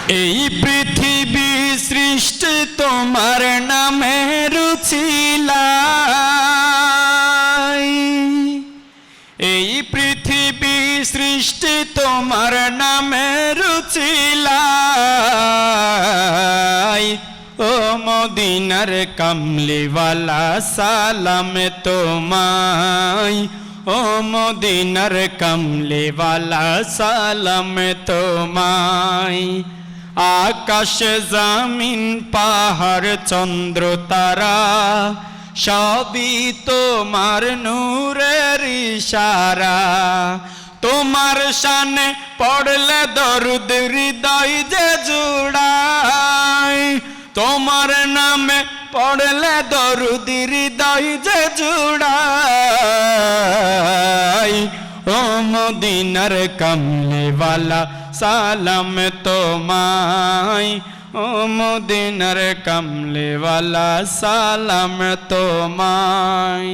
এই পৃথিবী সৃষ্টি তোমার নামে রুচিলাই, এই পৃথিবী সৃষ্টি তোমার নামে রুচিলাই। ও মদিনার কামলিওয়ালা সালাম তোমায়, ও মদিনার কামলিওয়ালা সালাম তোমায়। আকাশ জমিন পাহাড় চন্দ্র তারা সবই তোমার নূরের ইশারা। তোমার শানে পড়লে দরুদ হৃদয় যে জুড়ায়, তোমার নামে পড়লে দরুদ হৃদয় যে জুড়ায়। ও মদিনার কামলিওয়ালা সালাম তোমায়, ও মদিনার কামলিওয়ালা সালাম তোমায়।